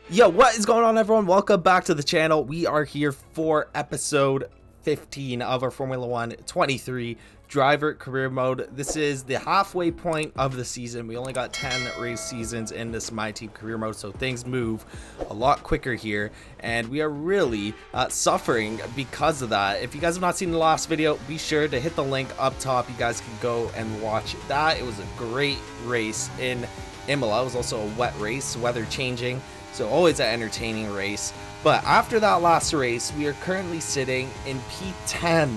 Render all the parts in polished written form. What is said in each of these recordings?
Yo, what is going on, everyone? Welcome back to the channel. We are here for episode 15 of our Formula One 23 driver career mode. This is the halfway point of the season. We only got 10 race seasons in this My Team career mode, so things move a lot quicker here, and we are really suffering because of that. If you guys have not seen the last video, be sure to hit the link up top. You guys can go and watch that. It was a great race in Imola. It was also a wet race, weather changing. So always an entertaining race. But after that last race, we are currently sitting in P10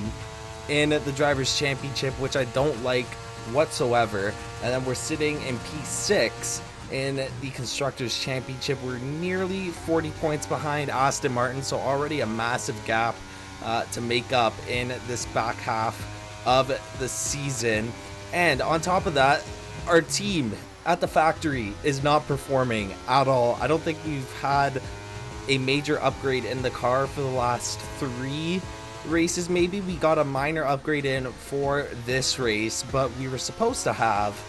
in the Drivers' Championship, which I don't like whatsoever. And then we're sitting in P6 in the Constructors' Championship. We're nearly 40 points behind Aston Martin, so already a massive gap to make up in this back half of the season. And on top of that, our team at the factory is not performing at all. I don't think we've had a major upgrade in the car for the last 3 races. Maybe we got a minor upgrade in for this race, but we were supposed to have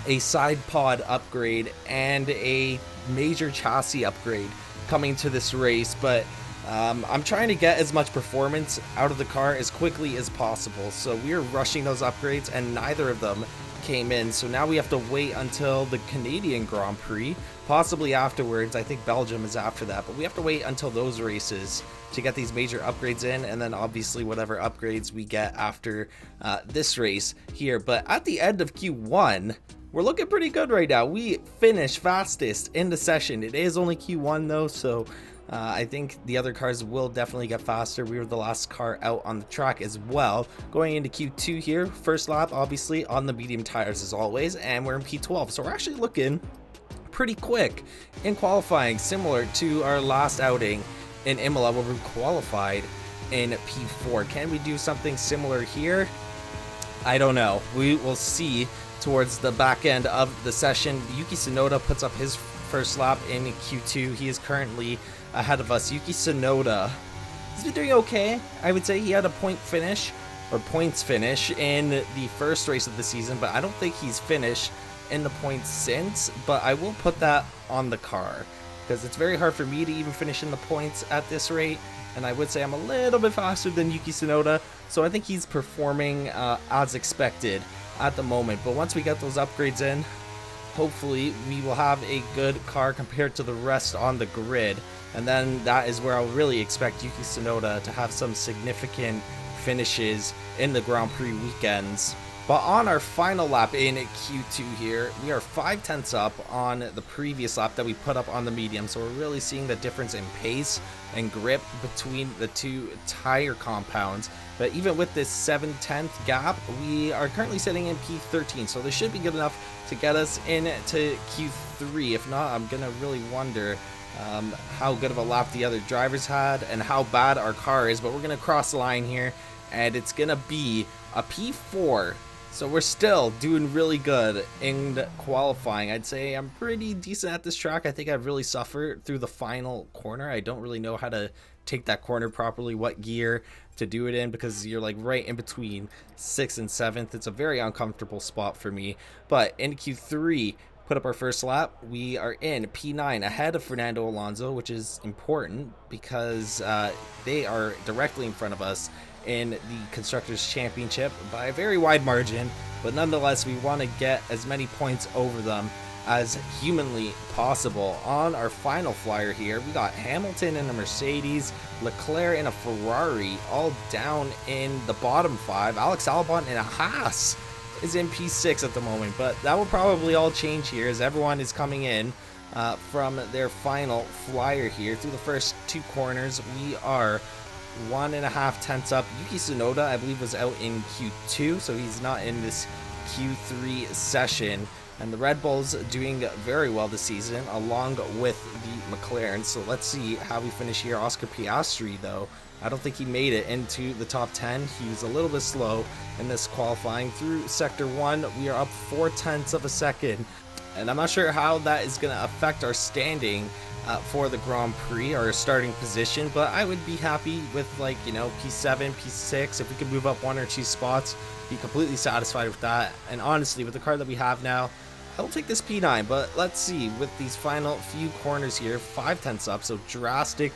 a side pod upgrade and a major chassis upgrade coming to this race, but I'm trying to get as much performance out of the car as quickly as possible, so we are rushing those upgrades and neither of them came in. So now we have to wait until the Canadian Grand Prix, possibly afterwards. I think Belgium is after that, but we have to wait until those races to get these major upgrades in, and then obviously whatever upgrades we get after this race here. But at the end of Q1, we're looking pretty good right now. We finished fastest in the session. It is only Q1 though, so I think the other cars will definitely get faster. We were the last car out on the track as well. Going into Q2 here, first lap obviously on the medium tires as always, and we're in P12. So we're actually looking pretty quick in qualifying, similar to our last outing in Imola where we qualified in P4. Can we do something similar here? I don't know. We will see towards the back end of the session. Yuki Tsunoda puts up his first lap in Q2. He is currently ahead of us. Yuki Tsunoda, he's been doing okay. I would say he had a points finish in the first race of the season, but I don't think he's finished in the points since. But I will put that on the car because it's very hard for me to even finish in the points at this rate, and I would say I'm a little bit faster than Yuki Tsunoda, so I think he's performing as expected at the moment. But once we get those upgrades in, hopefully we will have a good car compared to the rest on the grid, and then that is where I'll really expect Yuki Tsunoda to have some significant finishes in the Grand Prix weekends. But on our final lap in Q2 here, we are 5/10 up on the previous lap that we put up on the medium, so we're really seeing the difference in pace and grip between the two tire compounds. But even with this 7/10 gap, we are currently sitting in P13, so this should be good enough to get us into Q3. If not, I'm gonna really wonder how good of a lap the other drivers had and how bad our car is. But we're gonna cross the line here, and it's gonna be a P4. So we're still doing really good in qualifying. I'd say I'm pretty decent at this track. I think I've really suffered through the final corner. I don't really know how to take that corner properly, what gear to do it in, because you're like right in between 6th and 7th. It's a very uncomfortable spot for me. But in Q3, put up our first lap. We are in P9 ahead of Fernando Alonso, which is important because they are directly in front of us in the Constructors' Championship by a very wide margin, but nonetheless we want to get as many points over them as humanly possible. On our final flyer here, we got Hamilton in a Mercedes, Leclerc in a Ferrari, all down in the bottom 5. Alex Albon in a Haas is in P6 at the moment, but that will probably all change here as everyone is coming in from their final flyer here. Through the first 2 corners, we are 1.5 tenths up. Yuki Tsunoda, I believe, was out in Q2, so he's not in this Q3 session. And the Red Bulls doing very well this season, along with the McLaren. So let's see how we finish here. Oscar Piastri, though, I don't think he made it into the top 10. He was a little bit slow in this qualifying. Through Sector 1, we are up 4/10 of a second. And I'm not sure how that is going to affect our standing for the Grand Prix, our starting position, but I would be happy with, like, you know, P7, P6. If we could move up 1 or 2 spots, be completely satisfied with that. And honestly, with the car that we have now, I'll take this P9, but let's see, with these final few corners here, 5/10 up, so drastic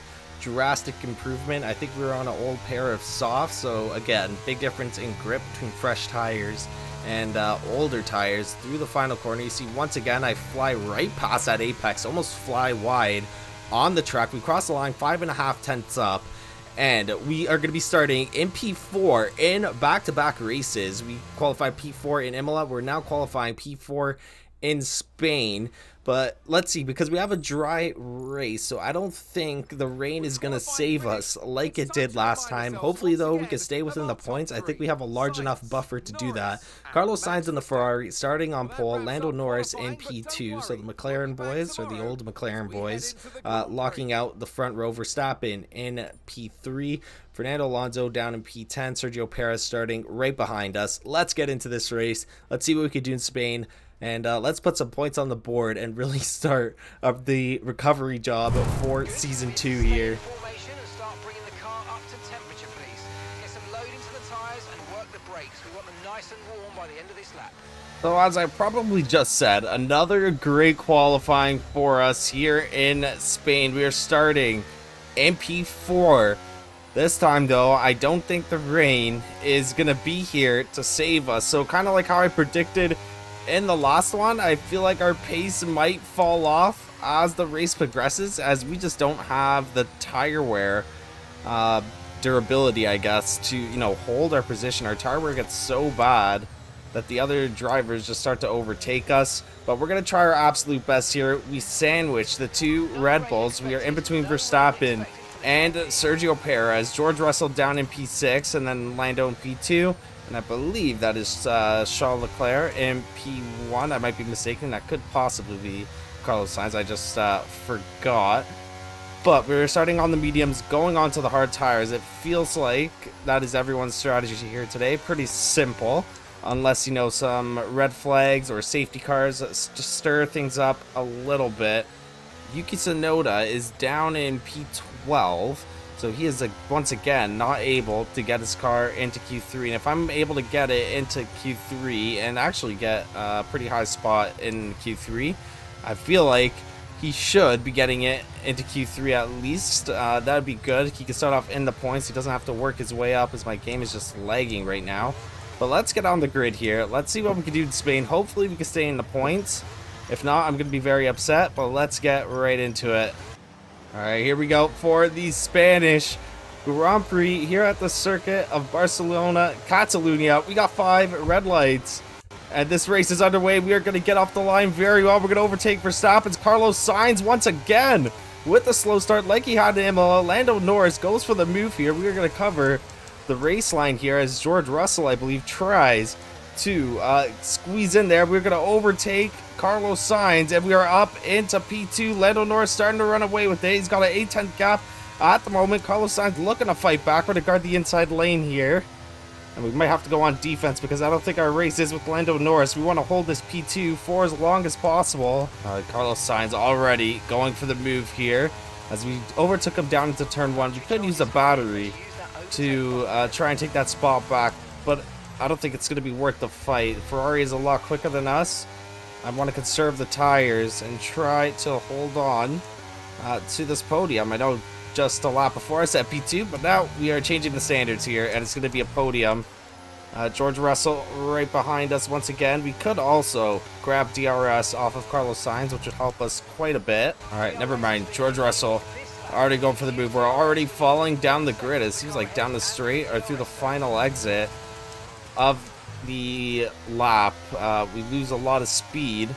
improvement. I think we were on an old pair of softs, so again, big difference in grip between fresh tires and older tires. Through the final corner, you see once again I fly right past that apex, almost fly wide on the track. We cross the line 5.5 up, and we are going to be starting in P4 in back-to-back races. We qualified P4 in Imola. We're now qualifying P4 in Spain. But let's see, because we have a dry race, so I don't think the rain is going to save us like it did last time. Hopefully, though, we can stay within the points. I think we have a large enough buffer to do that. Carlos Sainz in the Ferrari, starting on pole. Lando Norris in P2, so the McLaren boys, or the old McLaren boys, locking out the front row. Verstappen in P3. Fernando Alonso down in P10. Sergio Perez starting right behind us. Let's get into this race. Let's see what we can do in Spain. And let's put some points on the board and really start up the recovery job for Season 2 here. So as I probably just said, another great qualifying for us here in Spain. We are starting in P4. This time, though, I don't think the rain is going to be here to save us. So kind of like how I predicted in the last one, I feel like our pace might fall off as the race progresses, as we just don't have the tire wear durability, I guess, to, you know, hold our position. Our tire wear gets so bad that the other drivers just start to overtake us. But we're going to try our absolute best here. We sandwich the two Red Bulls. We are in between Verstappen and Sergio Perez. George Russell down in P6, and then Lando in P2. And I believe that is Charles Leclerc in P1. I might be mistaken. That could possibly be Carlos Sainz. I just forgot. But we're starting on the mediums, going on to the hard tires. It feels like that is everyone's strategy here today. Pretty simple. Unless, you know, some red flags or safety cars just stir things up a little bit. Yuki Tsunoda is down in P12. So he is, once again, not able to get his car into Q3. And if I'm able to get it into Q3 and actually get a pretty high spot in Q3, I feel like he should be getting it into Q3 at least. That would be good. He can start off in the points. He doesn't have to work his way up, as my game is just lagging right now. But let's get on the grid here. Let's see what we can do in Spain. Hopefully we can stay in the points. If not, I'm going to be very upset. But let's get right into it. Alright, here we go for the Spanish Grand Prix here at the circuit of Barcelona, Catalunya. We got 5 red lights, and this race is underway. We are going to get off the line very well. We're going to overtake Verstappen's Carlos Sainz once again with a slow start like he had in Imola. Lando Norris goes for the move here. We are going to cover the race line here as George Russell, I believe, tries to squeeze in there. We're going to overtake Carlos Sainz, and we are up into P2. Lando Norris starting to run away with it. He's got an 8/10 gap at the moment. Carlos Sainz looking to fight back. We're going to guard the inside lane here. And we might have to go on defense because I don't think our race is with Lando Norris. We want to hold this P2 for as long as possible. Carlos Sainz already going for the move here as we overtook him down into turn 1. We could use a battery to try and take that spot back, but I don't think it's going to be worth the fight. Ferrari is a lot quicker than us. I want to conserve the tires and try to hold on to this podium. I know just a lap before I said P2, but now we are changing the standards here, and it's going to be a podium. George Russell right behind us once again. We could also grab DRS off of Carlos Sainz, which would help us quite a bit. All right, never mind. George Russell already going for the move. We're already falling down the grid. It seems like down the straight or through the final exit of the lap. We lose a lot of speed,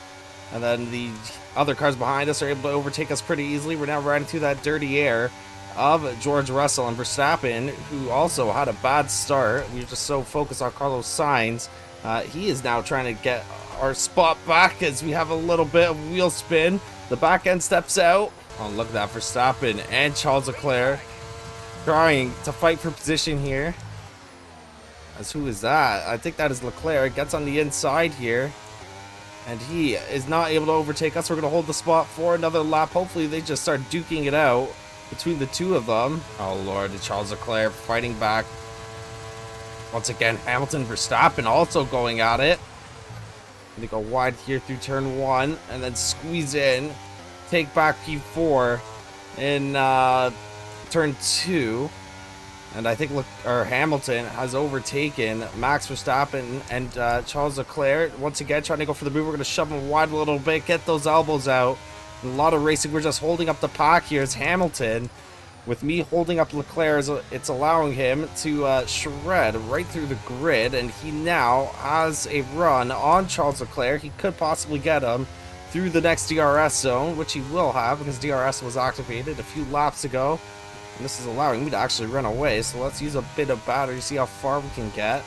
and then the other cars behind us are able to overtake us pretty easily. We're now riding through that dirty air of George Russell and Verstappen, who also had a bad start. We were just so focused on Carlos Sainz. He is now trying to get our spot back as we have a little bit of wheel spin. The back end steps out. Oh, look at that. Verstappen and Charles Leclerc trying to fight for position here. As who is that? I think that is Leclerc. Gets on the inside here, and he is not able to overtake us. We're going to hold the spot for another lap. Hopefully they just start duking it out between the two of them. Oh Lord, Charles Leclerc fighting back. Once again, Hamilton, Verstappen also going at it. Gonna go wide here through turn 1 and then squeeze in, take back P4 in turn 2. And I think Hamilton has overtaken Max Verstappen and Charles Leclerc. Once again, trying to go for the move. We're going to shove him wide a little bit, get those elbows out. A lot of racing. We're just holding up the pack here as Hamilton. With me holding up Leclerc, it's allowing him to shred right through the grid. And he now has a run on Charles Leclerc. He could possibly get him through the next DRS zone, which he will have because DRS was activated a few laps ago. And this is allowing me to actually run away, so let's use a bit of battery, see how far we can get.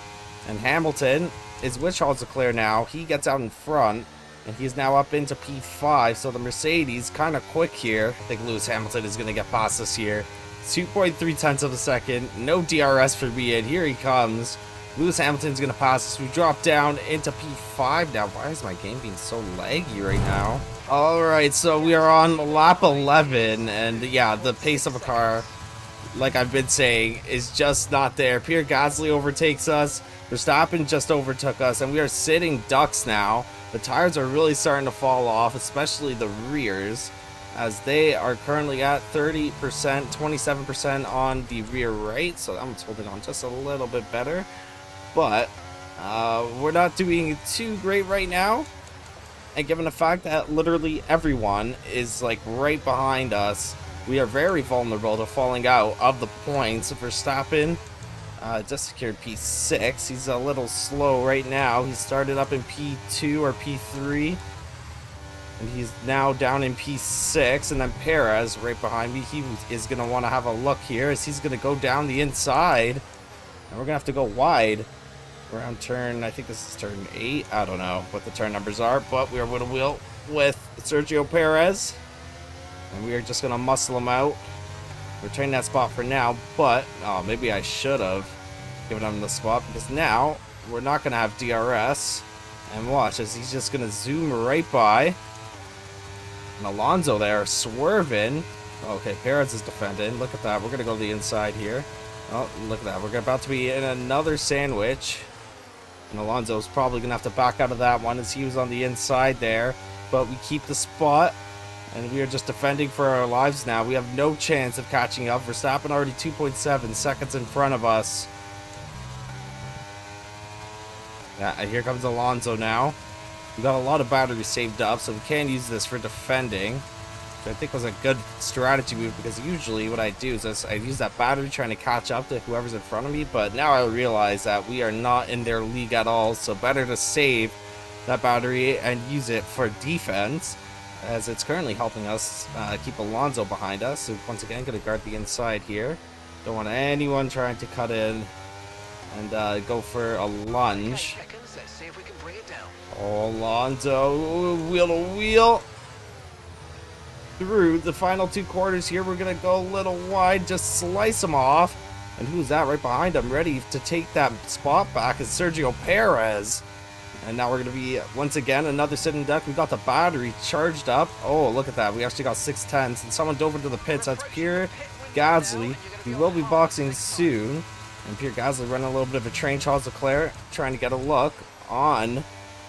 And Hamilton is with Charles Leclerc now. He gets out in front, and he's now up into P5, so the Mercedes kind of quick here. I think Lewis Hamilton is going to get past us here. 2.3 tenths of a second, no DRS for me, and here he comes. Lewis Hamilton's going to pass us. We drop down into P5 now. Why is my game being so laggy right now? Alright, so we are on lap 11, and yeah, the pace of a car, like I've been saying, is just not there. Pierre Gasly overtakes us, Verstappen just overtook us, and we are sitting ducks now. The tires are really starting to fall off, especially the rears, as they are currently at 30%, 27% on the rear right, so I'm holding on just a little bit better. But we're not doing too great right now. And given the fact that literally everyone is like right behind us, we are very vulnerable to falling out of the points. Verstappen just secured P6. He's a little slow right now. He started up in P2 or P3. And he's now down in P6. And then Perez right behind me. He is going to want to have a look here as he's going to go down the inside. And we're going to have to go wide. Around turn, I think this is turn 8. I don't know what the turn numbers are, but we are with a wheel with Sergio Perez. And we are just going to muscle him out. Retain that spot for now, but maybe I should have given him the spot because now we're not going to have DRS. And watch as he's just going to zoom right by. And Alonso there swerving. Okay, Perez is defending. Look at that. We're going to go to the inside here. Oh, look at that. We're about to be in another sandwich. And Alonso's probably going to have to back out of that one as he was on the inside there. But we keep the spot. And we are just defending for our lives now. We have no chance of catching up. Verstappen already 2.7 seconds in front of us. Yeah, and here comes Alonso now. We got a lot of battery saved up, so we can use this for defending. Which I think was a good strategy move, because usually what I do is I use that battery trying to catch up to whoever's in front of me, but now I realize that we are not in their league at all, so better to save that battery and use it for defense, as it's currently helping us keep Alonso behind us. So once again, going to guard the inside here. Don't want anyone trying to cut in and go for a lunge. Oh, Alonso, wheel to wheel. Through the final 2 quarters here, we're going to go a little wide, just slice him off. And who's that right behind him? Ready to take that spot back is Sergio Perez. And now we're going to be, once again, another sitting duck. We got the battery charged up. Oh, look at that. We actually got 6 tenths. And someone dove into the pits. That's Pierre Gasly. We will be boxing soon. And Pierre Gasly running a little bit of a train. Charles Leclerc trying to get a look on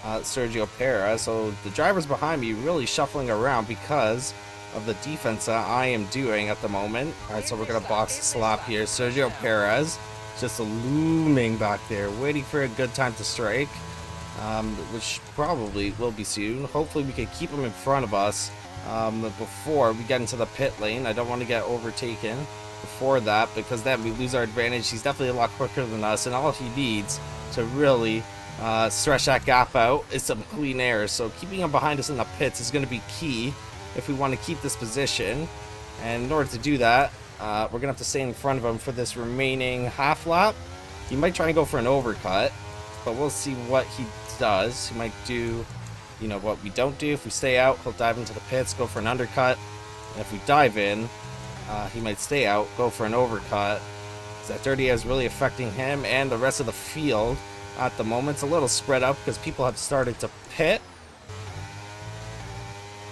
Sergio Perez. So the drivers behind me really shuffling around because of the defense that I am doing at the moment. All right, so we're going to box the slap here. Sergio Perez just looming back there, waiting for a good time to strike, which probably will be soon. Hopefully we can keep him in front of us before we get into the pit lane. I don't want to get overtaken before that, because then we lose our advantage. He's definitely a lot quicker than us, and all he needs to really stretch that gap out is some clean air. So keeping him behind us in the pits is going to be key if we want to keep this position. And in order to do that, we're going to have to stay in front of him for this remaining half lap. He might try and go for an overcut, but we'll see what he does. He might do, you know, what we don't do. If we stay out, he'll dive into the pits, go for an undercut. And if we dive in, he might stay out, go for an overcut. That dirty air is really affecting him and the rest of the field at the moment. It's a little spread out because people have started to pit.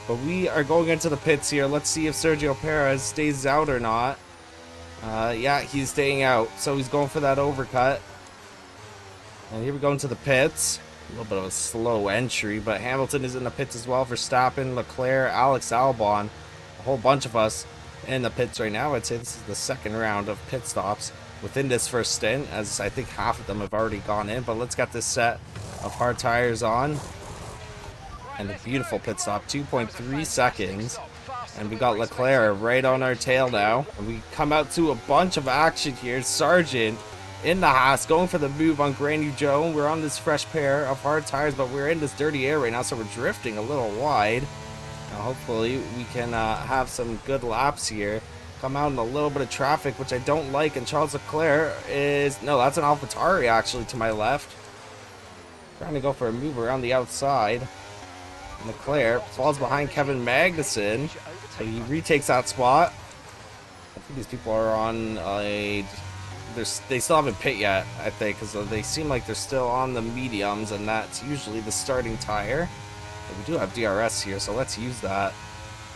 But we are going into the pits here. Let's see if Sergio Perez stays out or not. Yeah, he's staying out. So he's going for that overcut. And here we go into the pits. little bit of a slow entry, but Hamilton is in the pits as well. Verstappen, Leclerc, Alex Albon, a whole bunch of us in the pits right now. I'd say this is the second round of pit stops within this first stint, as I think half of them have already gone in. But let's get this set of hard tires on. And a beautiful pit stop, 2.3 seconds. And we got Leclerc right on our tail now. And we come out to a bunch of action here. Sargent in the Haas going for the move on Guanyu Zhou. We're on this fresh pair of hard tires, but we're in this dirty air right now, so we're drifting a little wide. Now hopefully we can have some good laps here. Come out in a little bit of traffic, which I don't like. And Charles Leclerc is... No, that's an AlphaTauri actually to my left. Trying to go for a move around the outside. Leclerc falls behind Kevin Magnussen, so he retakes that spot. I think these people are on a... They still haven't pit yet, I think, because they seem like they're still on the mediums, and that's usually the starting tire. But we do have DRS here, so let's use that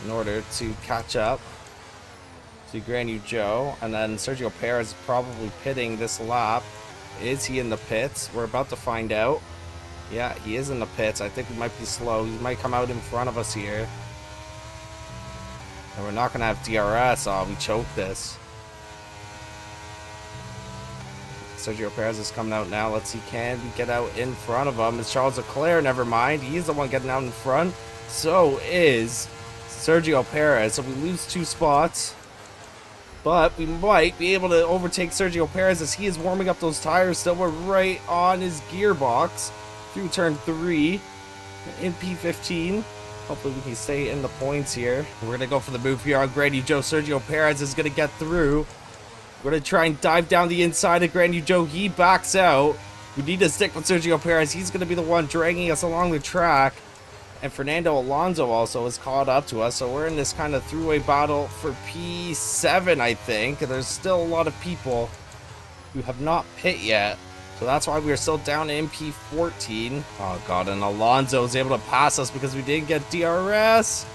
in order to catch up to Guanyu Zhou. And then Sergio Perez is probably pitting this lap. Is he in the pits? We're about to find out. Yeah, he is in the pits. I think we might be slow. He might come out in front of us here. And we're not going to have DRS. Oh, we choked this. Sergio Perez is coming out now. Let's see, can we get out in front of him? It's Charles Leclerc. Never mind. He's the one getting out in front. So is Sergio Perez. So we lose 2 spots. But we might be able to overtake Sergio Perez as he is warming up those tires. Still, we're right on his gearbox. Through turn 3 in P15. Hopefully we can stay in the points here. We're going to go for the move here on Guanyu Zhou. Sergio Perez is going to get through. We're going to try and dive down the inside of Guanyu Zhou. He backs out. We need to stick with Sergio Perez. He's going to be the one dragging us along the track. And Fernando Alonso also is caught up to us. So we're in this kind of throughway battle for P7, I think. There's still a lot of people who have not pit yet. So that's why we are still down in P14. Oh god, and Alonso is able to pass us because we didn't get DRS.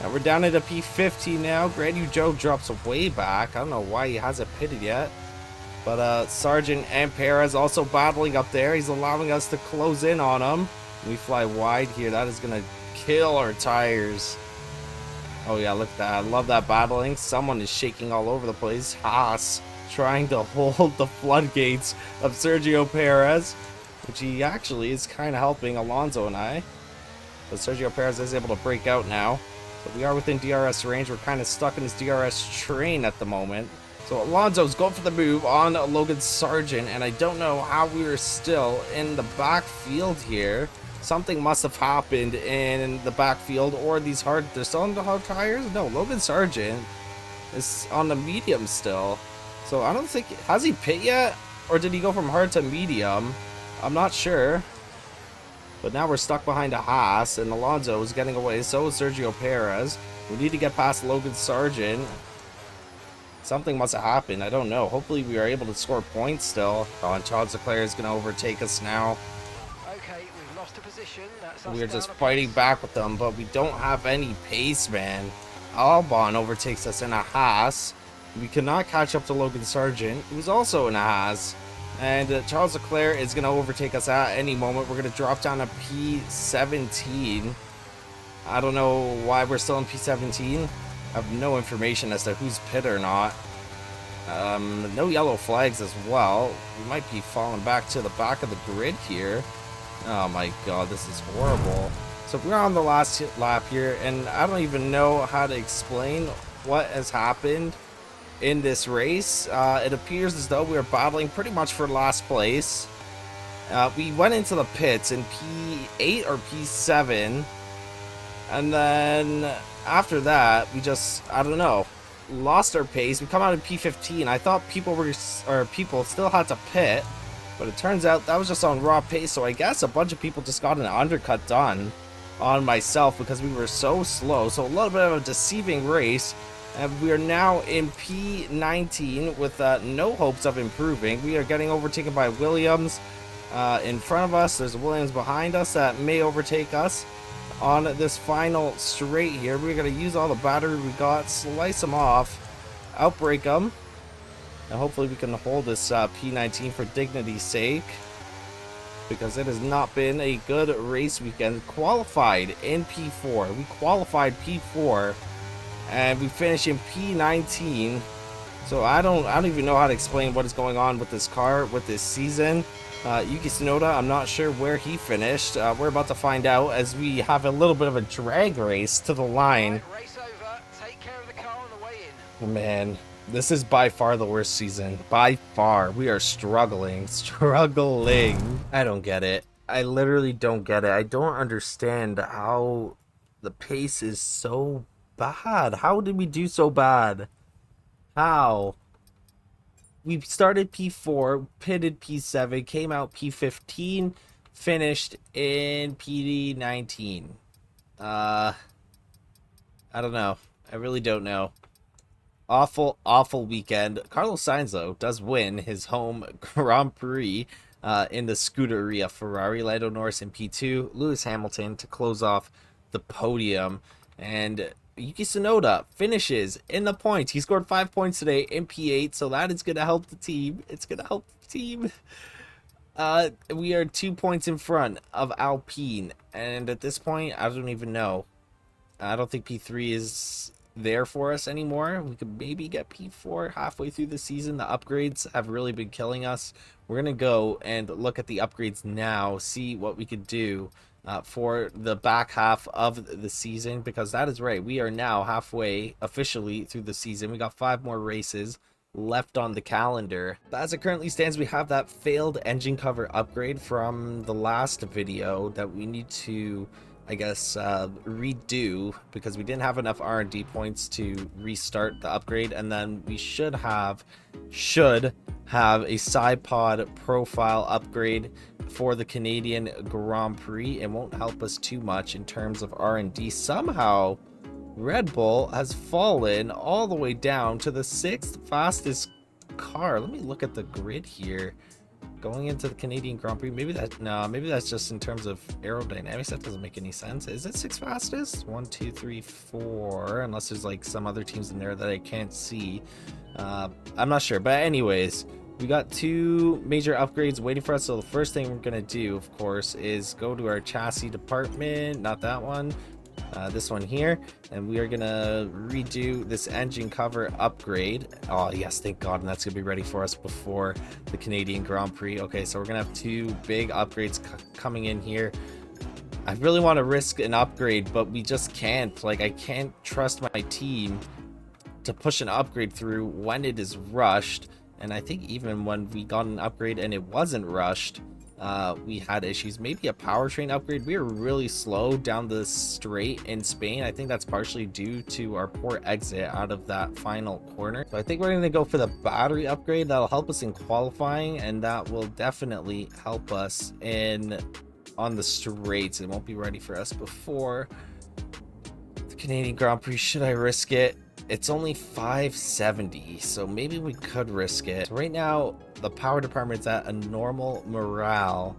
And we're down into P15 now. Guanyu Zhou drops way back. I don't know why he hasn't pitted yet. But Sargent and Perez also battling up there. He's allowing us to close in on him. We fly wide here. That is going to kill our tires. Oh yeah, look at that. I love that battling. Someone is shaking all over the place. Haas trying to hold the floodgates of Sergio Perez, which he actually is kind of helping Alonso and I. But Sergio Perez is able to break out now. But we are within DRS range. We're kind of stuck in this DRS train at the moment. So Alonso's going for the move on Logan Sargent, and I don't know how we were still in the backfield here. Something must have happened in the backfield, or they're still on the hard tires? No, Logan Sargent is on the medium still. So I don't think, has he pit yet? Or did he go from hard to medium? I'm not sure. But now we're stuck behind a Haas, and Alonso is getting away. So is Sergio Perez. We need to get past Logan Sargent. Something must have happened. I don't know. Hopefully we are able to score points still. Oh, and Charles Leclerc is going to overtake us now. Okay, we've lost a position. We are just fighting back with them, but we don't have any pace, man. Albon overtakes us in a Haas. We cannot catch up to Logan Sargent, who's also in a Haas. And Charles Leclerc is going to overtake us at any moment. We're going to drop down to P17. I don't know why we're still in P17. I have no information as to who's pit or not. No yellow flags as well. We might be falling back to the back of the grid here. Oh my god, this is horrible. So we're on the last lap here, and I don't even know how to explain what has happened in this race. It appears as though we are battling pretty much for last place. We went into the pits in P8 or P7, and then after that we just, I don't know, lost our pace. We come out in P15. I thought people still had to pit, but it turns out that was just on raw pace. So I guess a bunch of people just got an undercut done on myself because we were so slow. So a little bit of a deceiving race. And we are now in P19 with no hopes of improving. We are getting overtaken by Williams in front of us. There's Williams behind us that may overtake us on this final straight here. We're going to use all the battery we got, slice them off, outbrake them, and hopefully we can hold this P19 for dignity's sake. because it has not been a good race weekend. Qualified in P4. We qualified P4 and we finished in P19. So I don't even know how to explain what is going on with this car, with this season. Yuki Tsunoda, I'm not sure where he finished. We're about to find out as we have a little bit of a drag race to the line. Right, race over. Take care of the car on the way in. Oh, man, this is by far the worst season. By far. We are struggling. I don't get it. I literally don't get it. I don't understand how the pace is so bad. How did we do so bad? How? We started P4, pitted P7, came out P15, finished in P19. I don't know. I really don't know. Awful weekend. Carlos Sainz, though, does win his home Grand Prix in the Scuderia Ferrari. Lando Norris in P2. Lewis Hamilton to close off the podium. And Yuki Tsunoda finishes in the points. He scored 5 points today in P8, so that is going to help the team. It's going to help the team. We are 2 points in front of Alpine, and at this point, I don't even know. I don't think P3 is there for us anymore. We could maybe get P4 halfway through the season. The upgrades have really been killing us. We're going to go and look at the upgrades now, see what we could do for the back half of the season, because that is right, we are now halfway officially through the season. We got 5 more races left on the calendar. But as it currently stands, we have that failed engine cover upgrade from the last video that we need to, I guess, redo, because we didn't have enough R&D points to restart the upgrade. And then we should have a side pod profile upgrade for the Canadian Grand Prix. It won't help us too much in terms of R&D. Somehow Red Bull has fallen all the way down to the 6th fastest car. Let me look at the grid here going into the Canadian Grand Prix. Maybe that's just in terms of aerodynamics. That doesn't make any sense. Is it 6th fastest? 1, 2, 3, 4, unless there's like some other teams in there that I can't see. I'm not sure, but anyways, we got 2 major upgrades waiting for us. So the first thing we're gonna do, of course, is go to our chassis department, not that one, this one here, and we are gonna redo this engine cover upgrade. Oh yes, thank God, and that's gonna be ready for us before the Canadian Grand Prix. Okay, so we're gonna have 2 big upgrades coming in here. I really want to risk an upgrade, but we just can't. Like, I can't trust my team to push an upgrade through when it is rushed. And I think even when we got an upgrade and it wasn't rushed, we had issues. Maybe a powertrain upgrade. We were really slow down the straight in Spain. I think that's partially due to our poor exit out of that final corner. So I think we're going to go for the battery upgrade. That'll help us in qualifying, and that will definitely help us on the straights. It won't be ready for us before the Canadian Grand Prix. Should I risk it? It's only 570, so maybe we could risk it. So right now, the power department's at a normal morale.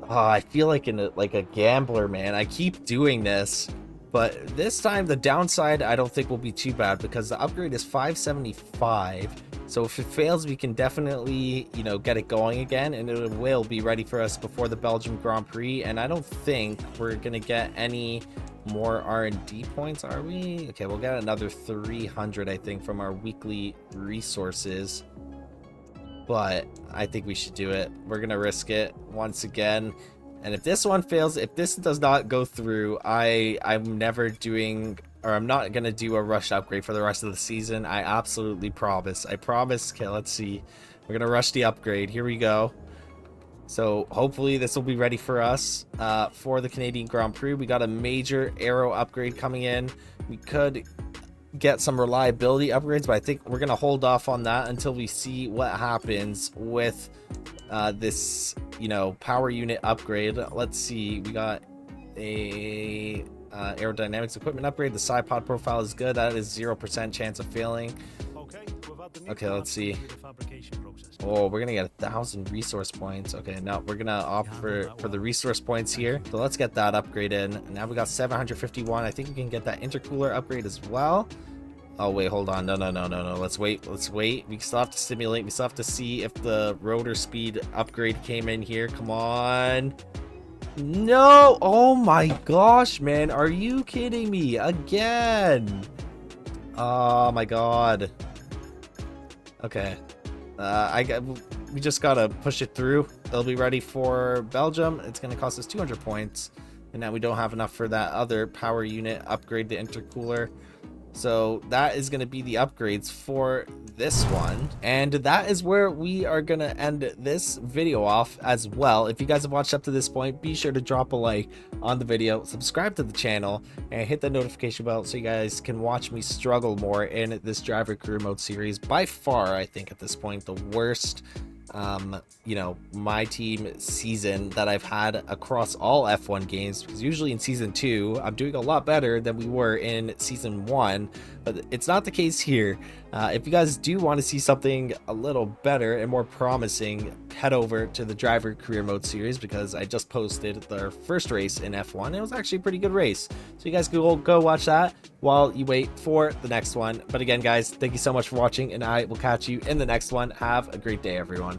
Oh, I feel like a gambler, man. I keep doing this, but this time the downside I don't think will be too bad, because the upgrade is 575. So if it fails, we can definitely, get it going again, and it will be ready for us before the Belgium Grand Prix. And I don't think we're gonna get any more R&D points, are we? Okay, we'll get another 300, I think, from our weekly resources, but I think we should do it. We're gonna risk it once again, and if this one fails, if this does not go through, I'm never doing, or I'm not gonna do a rush upgrade for the rest of the season. I absolutely promise. I promise. Okay, let's see. We're gonna rush the upgrade. Here we go. So hopefully this will be ready for us for the Canadian Grand Prix. We got a major aero upgrade coming in. We could get some reliability upgrades, but I think we're going to hold off on that until we see what happens with this, power unit upgrade. Let's see. We got a aerodynamics equipment upgrade. The side pod profile is good. That is 0% chance of failing. Okay, let's see. Oh, we're gonna get 1,000 resource points. Okay, now we're gonna opt for the resource points here. So let's get that upgrade in. Now we got 751. I think we can get that intercooler upgrade as well. Oh wait, hold on. No. Let's wait. We still have to simulate. We still have to see if the rotor speed upgrade came in here. Come on. No. Oh my gosh, man. Are you kidding me again? Oh my god. Okay. We just gotta push it through. They'll be ready for Belgium. It's gonna cost us 200 points, and now we don't have enough for that other power unit upgrade, the intercooler. So that is going to be the upgrades for this one, and that is where we are going to end this video off as well. If you guys have watched up to this point, be sure to drop a like on the video, subscribe to the channel, and hit the notification bell so you guys can watch me struggle more in this driver career mode series. By far, I think at this point, the worst you know, my team season that I've had across all F1 games, because usually in season 2 I'm doing a lot better than we were in season 1, but it's not the case here. If you guys do want to see something a little better and more promising, head over to the driver career mode series, because I just posted their first race in F1. It was actually a pretty good race, so you guys can go watch that while you wait for the next one. But again, guys, thank you so much for watching, and I will catch you in the next one. Have a great day, everyone.